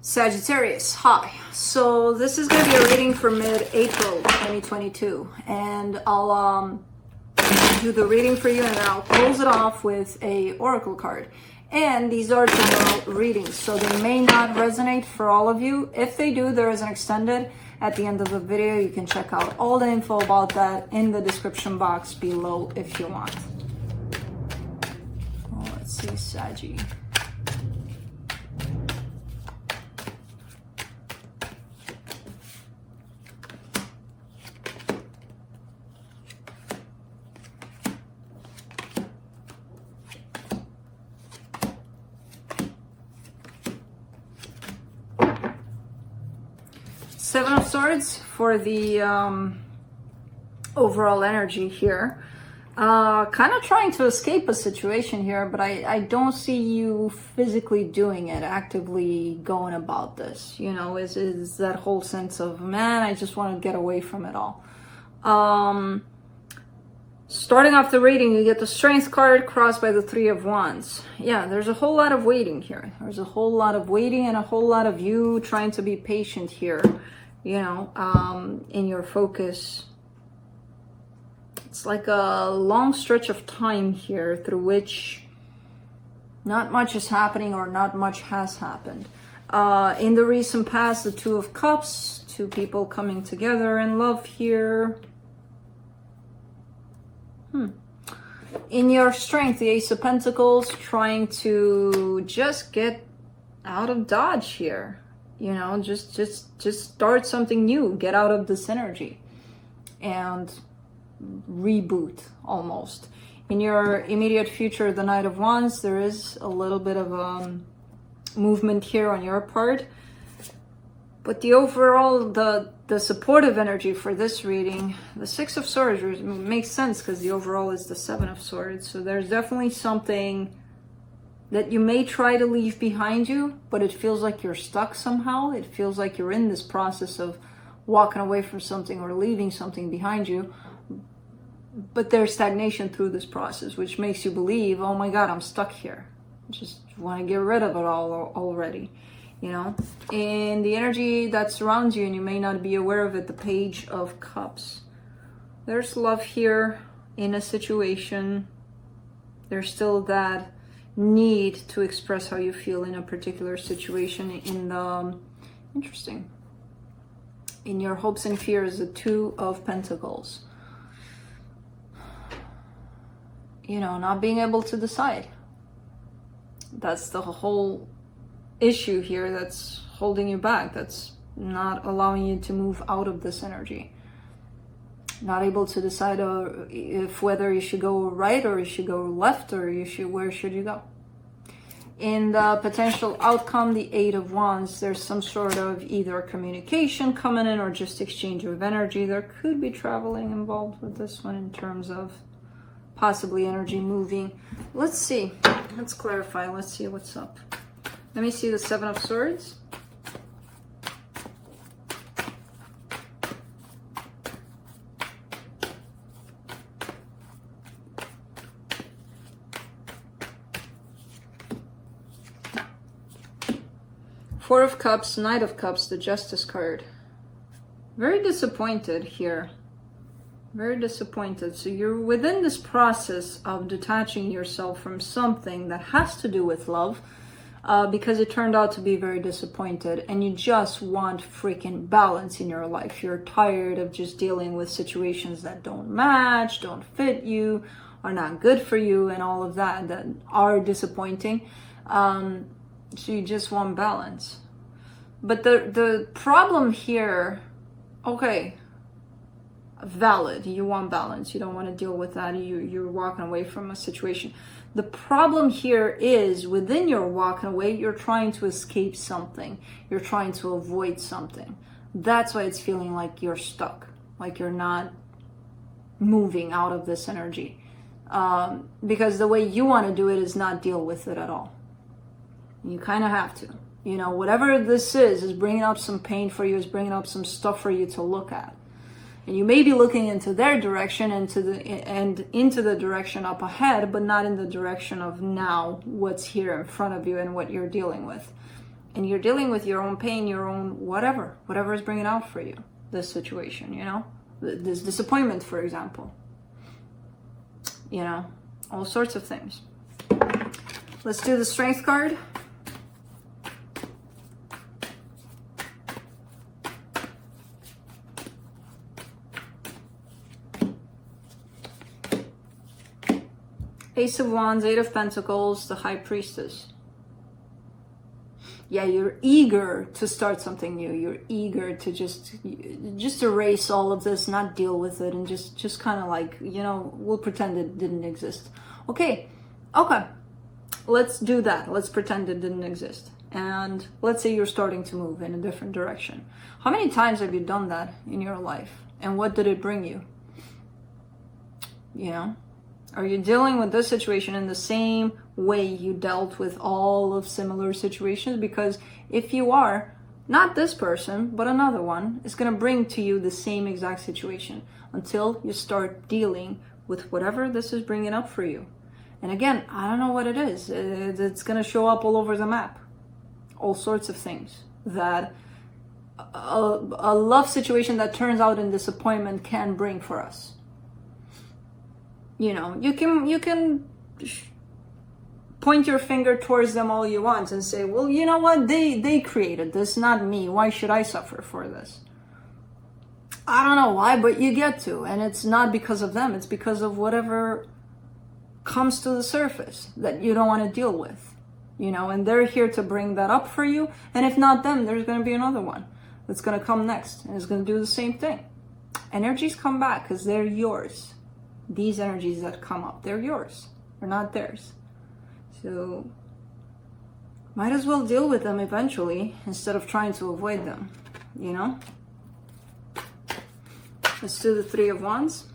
Sagittarius, hi. So this is going to be a reading for mid-April 2022, and I'll do the reading for you, and then I'll close it off with a oracle card. And these are general readings, so they may not resonate for all of you. If they do, there is an extended at the end of the video. You can check out all the info about that in the description box below if you want. Oh, let's see, Saggy. Seven of Swords for the overall energy here. Kind of trying to escape a situation here, but I don't see you physically doing it, actively going about this. You know, is that whole sense of, man, I just want to get away from it all. Starting off the reading, you get the Strength card crossed by the Three of Wands. Yeah, there's a whole lot of waiting here. There's a whole lot of waiting and a whole lot of you trying to be patient here. You know, in your focus. It's like a long stretch of time here through which not much is happening or not much has happened. In the recent past, the Two of Cups, two people coming together in love here. In your Strength, the Ace of Pentacles, trying to just get out of Dodge here. You know, just start something new, get out of this energy and reboot almost. In your immediate future, the Knight of Wands, there is a little bit of movement here on your part. But the overall, the supportive energy for this reading, the Six of Swords makes sense because the overall is the Seven of Swords. So there's definitely something that you may try to leave behind you, but it feels like you're stuck somehow. It feels like you're in this process of walking away from something or leaving something behind you. But there's stagnation through this process, which makes you believe, oh my God, I'm stuck here. Just want to get rid of it all already, you know? And the energy that surrounds you, and you may not be aware of it, the Page of Cups. There's love here in a situation. There's still that need to express how you feel in a particular situation. In the interesting, in your hopes and fears, the Two of Pentacles. You know, not being able to decide. That's the whole issue here that's holding you back. That's not allowing you to move out of this energy. Not able to decide if whether you should go right or you should go left, or where should you go. In the potential outcome, the Eight of Wands, there's some sort of either communication coming in or just exchange of energy. There could be traveling involved with this one in terms of possibly energy moving. Let's see. Let's clarify. Let's see what's up. Let me see the Seven of Swords. Four of Cups, Knight of Cups, the Justice card. Very disappointed here. Very disappointed. So you're within this process of detaching yourself from something that has to do with love, because it turned out to be very disappointed, and you just want freaking balance in your life. You're tired of just dealing with situations that don't match, don't fit you, are not good for you, and all of that are disappointing. So you just want balance. But the problem here, okay, valid, you want balance, you don't want to deal with that, you're walking away from a situation. The problem here is within your walking away, you're trying to escape something, you're trying to avoid something. That's why it's feeling like you're stuck, like you're not moving out of this energy, because the way you want to do it is not deal with it at all. You kind of have to, you know, whatever this is bringing up some pain for you, is bringing up some stuff for you to look at. And you may be looking into their direction, into the direction up ahead, but not in the direction of now, what's here in front of you and what you're dealing with. and you're dealing with your own pain, your own whatever is bringing out for you this situation, you know, this disappointment, for example, you know, all sorts of things. Let's do the Strength card. Ace of Wands, Eight of Pentacles, the High Priestess. Yeah, you're eager to start something new. You're eager to just erase all of this, not deal with it, and just kind of like, you know, we'll pretend it didn't exist. Okay, let's do that. Let's pretend it didn't exist. And let's say you're starting to move in a different direction. How many times have you done that in your life? And what did it bring you? You know? Are you dealing with this situation in the same way you dealt with all of similar situations? Because if you are, not this person, but another one is going to bring to you the same exact situation until you start dealing with whatever this is bringing up for you. And again, I don't know what it is. It's going to show up all over the map. All sorts of things that a love situation that turns out in disappointment can bring for us. You know, you can point your finger towards them all you want and say, well, you know what? They created this, not me. Why should I suffer for this? I don't know why, but you get to. And it's not because of them. It's because of whatever comes to the surface that you don't want to deal with. You know, and they're here to bring that up for you. And if not them, there's going to be another one that's going to come next. And it's going to do the same thing. Energies come back because they're yours. These energies that come up, they're yours. They're not theirs. So might as well deal with them eventually instead of trying to avoid them, you know? Let's do the Three of Wands.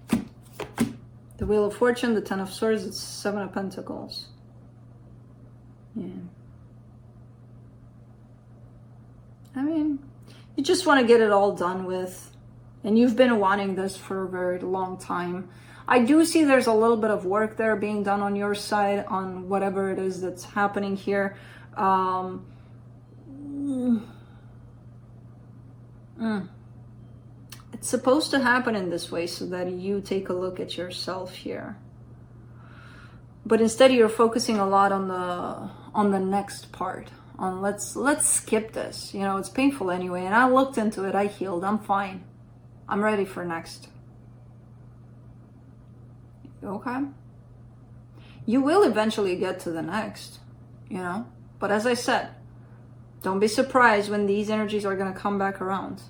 The Wheel of Fortune, the Ten of Swords, it's Seven of Pentacles. Yeah. I mean, you just want to get it all done with. And you've been wanting this for a very long time. I do see there's a little bit of work there being done on your side on whatever it is that's happening here. It's supposed to happen in this way so that you take a look at yourself here. But instead you're focusing a lot on the next part. On let's skip this. You know, it's painful anyway. And I looked into it. I healed. I'm fine. I'm ready for next. Okay? You will eventually get to the next, you know? But as I said, don't be surprised when these energies are going to come back around.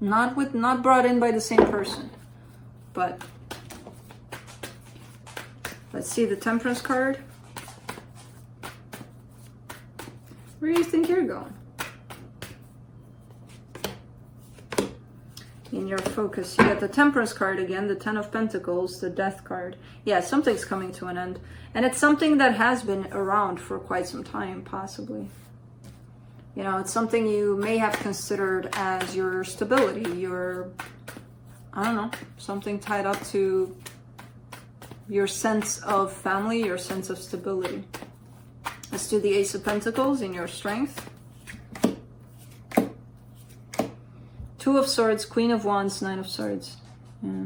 Not brought in by the same person. But let's see the Temperance card. Where do you think you're going? In your focus, you get the Temperance card again, the Ten of Pentacles, the Death card. Yeah, something's coming to an end. And it's something that has been around for quite some time, possibly. You know, it's something you may have considered as your stability, your, I don't know, something tied up to your sense of family, your sense of stability. Let's do the Ace of Pentacles in your Strength. Two of Swords, Queen of Wands, Nine of Swords. Yeah.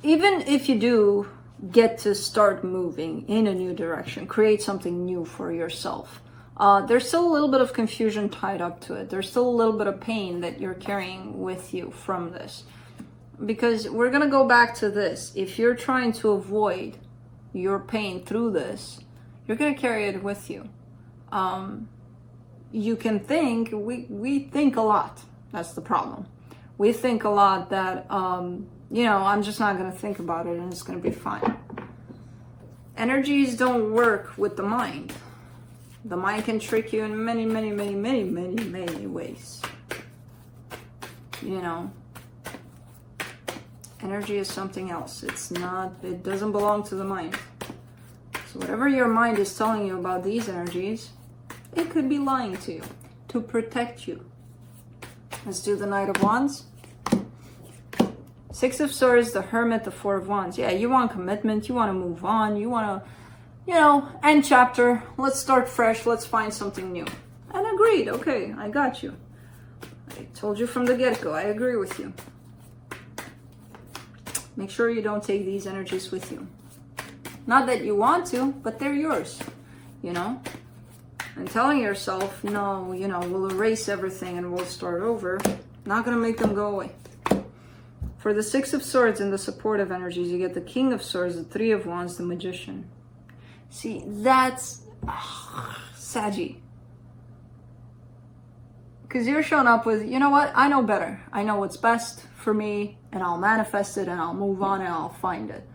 Even if you do get to start moving in a new direction, create something new for yourself, there's still a little bit of confusion tied up to it. There's still a little bit of pain that you're carrying with you from this. Because we're going to go back to this. If you're trying to avoid your pain through this, you're going to carry it with you. You can think, we think a lot. That's the problem. We think a lot that, you know, I'm just not going to think about it and it's going to be fine. Energies don't work with the mind. The mind can trick you in many, many, many, many, many, many ways. You know, energy is something else. It's not, it doesn't belong to the mind. So whatever your mind is telling you about these energies, it could be lying to you to protect you. Let's do the Knight of Wands. Six of Swords, the Hermit, the Four of Wands. Yeah, you want commitment. You want to move on. You want to you know, end chapter. Let's start fresh. Let's find something new. And agreed. Okay, I got you. I told you from the get-go. I agree with you. Make sure you don't take these energies with you. Not that you want to, but they're yours, you know? And telling yourself, no, you know, we'll erase everything and we'll start over, not going to make them go away. For the Six of Swords and the supportive energies, you get the King of Swords, the Three of Wands, the Magician. See, that's Saggy. Because you're showing up with, you know what, I know better. I know what's best for me, and I'll manifest it, and I'll move on, and I'll find it.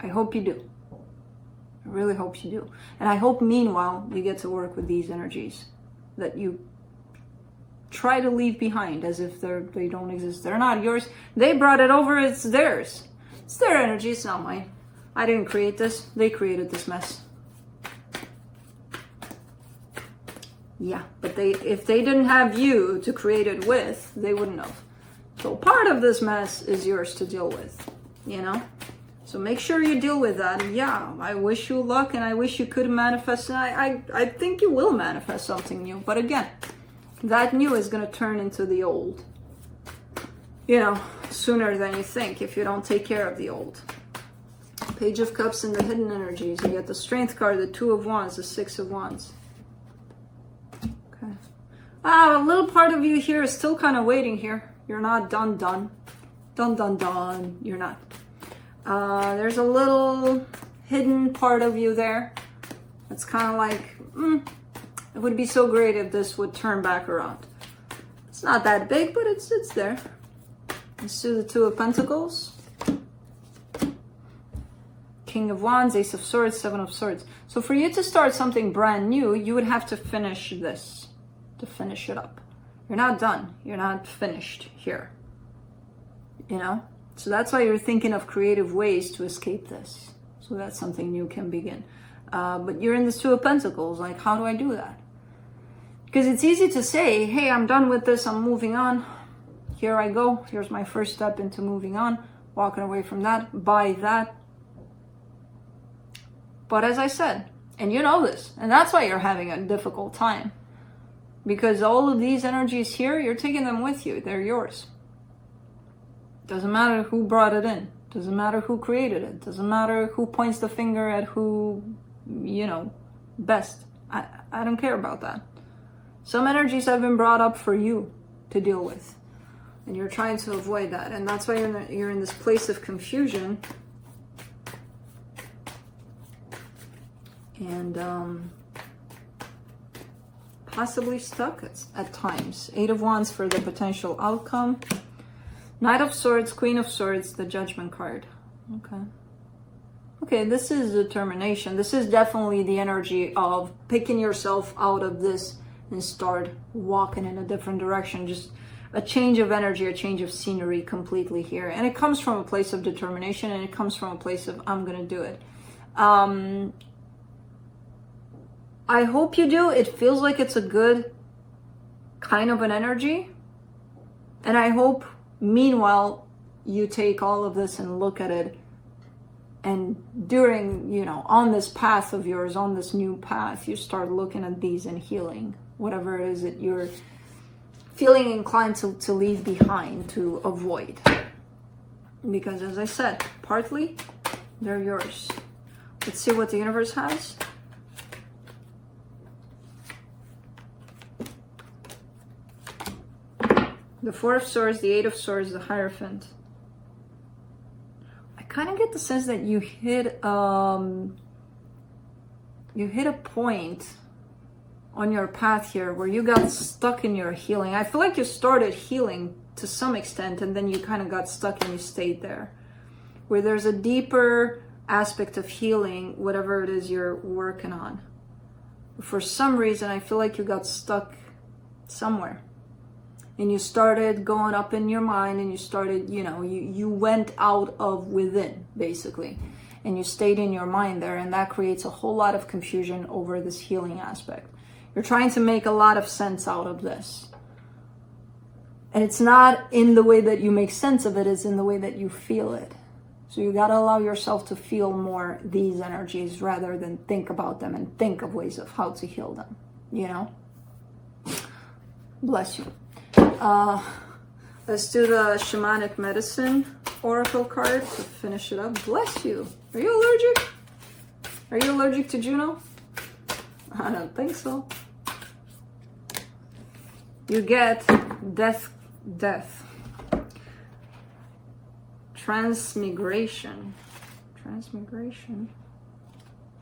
I hope you do. I really hope you do. And I hope, meanwhile, you get to work with these energies that you try to leave behind as if they don't exist. They're not yours. They brought it over. It's theirs. It's their energy. It's not mine. I didn't create this. They created this mess. Yeah, but if they didn't have you to create it with, they wouldn't have. So part of this mess is yours to deal with, you know? So make sure you deal with that. And yeah, I wish you luck, and I wish you could manifest. And I think you will manifest something new. But again, that new is going to turn into the old, you know, sooner than you think if you don't take care of the old. Page of Cups and the hidden energies. You get the Strength card, the Two of Wands, the Six of Wands. Okay. A little part of you here is still kind of waiting here. You're not done. You're not. There's a little hidden part of you there. It's kind of like, it would be so great if this would turn back around. It's not that big, but it's there. Let's do the Two of Pentacles. King of Wands, Ace of Swords, Seven of Swords. So for you to start something brand new, you would have to finish this, to finish it up. You're not done. You're not finished here. You know? So that's why you're thinking of creative ways to escape this, so that something new can begin. But you're in this Two of Pentacles. Like, how do I do that? Because it's easy to say, hey, I'm done with this. I'm moving on. Here I go. Here's my first step into moving on. Walking away from that. By that. But as I said, and you know this, and that's why you're having a difficult time. Because all of these energies here, you're taking them with you. They're yours. Doesn't matter who brought it in. Doesn't matter who created it. Doesn't matter who points the finger at who, you know, best. I don't care about that. Some energies have been brought up for you to deal with. And you're trying to avoid that. And that's why you're in this place of confusion. And possibly stuck at times. Eight of Wands for the potential outcome. Knight of Swords, Queen of Swords, the Judgment card. Okay. Okay, this is determination. This is definitely the energy of picking yourself out of this and start walking in a different direction. Just a change of energy, a change of scenery completely here. And it comes from a place of determination, and it comes from a place of, I'm going to do it. I hope you do. It feels like it's a good kind of an energy. And I hope, meanwhile, you take all of this and look at it. And during, you know, on this path of yours, on this new path, you start looking at these and healing whatever it is that you're feeling inclined to leave behind, to avoid. Because as I said, partly, they're yours. Let's see what the universe has. The Four of Swords, the Eight of Swords, the Hierophant. I kind of get the sense that you hit a point on your path here where you got stuck in your healing. I feel like you started healing to some extent, and then you kind of got stuck and you stayed there. Where there's a deeper aspect of healing, whatever it is you're working on. For some reason, I feel like you got stuck somewhere. And you started going up in your mind, and you started, you know, you went out of within, basically. And you stayed in your mind there, and that creates a whole lot of confusion over this healing aspect. You're trying to make a lot of sense out of this. And it's not in the way that you make sense of it, it's in the way that you feel it. So you got to allow yourself to feel more these energies rather than think about them and think of ways of how to heal them, you know? Bless you. Let's do the shamanic medicine oracle card to finish it up. Bless you. Are you allergic? Are you allergic to Juno? I don't think so. You get death. Transmigration.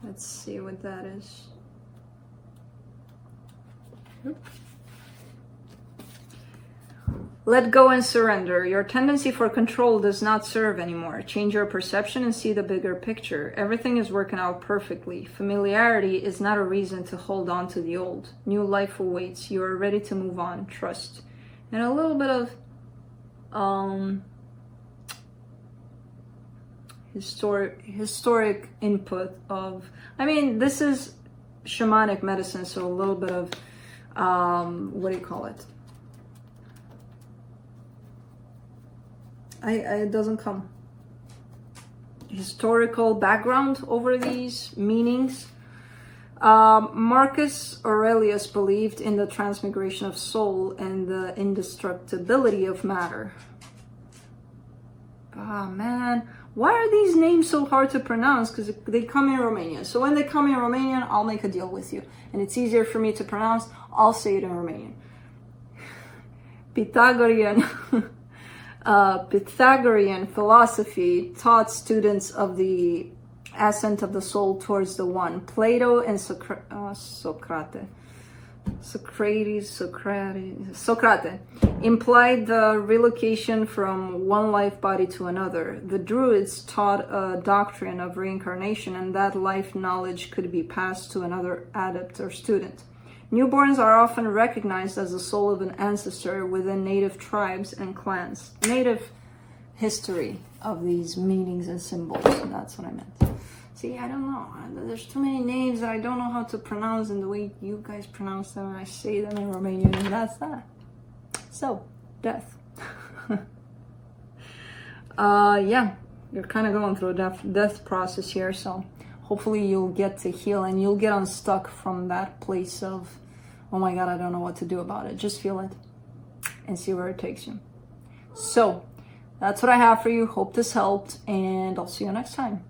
Let's see what that is. Oop. Let go and surrender. Your tendency for control does not serve anymore. Change your perception and see the bigger picture. Everything is working out perfectly. Familiarity is not a reason to hold on to the old. New life awaits. You are ready to move on. Trust. And a little bit of historic input of, I mean, this is shamanic medicine, so a little bit of what do you call it? It doesn't come. Historical background over these meanings. Marcus Aurelius believed in the transmigration of soul and the indestructibility of matter. Ah, man. Why are these names so hard to pronounce? Because they come in Romanian. So when they come in Romanian, I'll make a deal with you. And it's easier for me to pronounce. I'll say it in Romanian. Pythagorean philosophy taught students of the ascent of the soul towards the one. Plato and Socrates implied the relocation from one life body to another. The Druids taught a doctrine of reincarnation, and that life knowledge could be passed to another adept or student. Newborns are often recognized as the soul of an ancestor within native tribes and clans. Native history of these meanings and symbols, and that's what I meant. See, I don't know. There's too many names that I don't know how to pronounce, and the way you guys pronounce them, I say them in Romanian, and that's that. So, death. Yeah, you're kind of going through a death process here, so hopefully you'll get to heal and you'll get unstuck from that place of, oh my God, I don't know what to do about it. Just feel it and see where it takes you. So, that's what I have for you. Hope this helped, and I'll see you next time.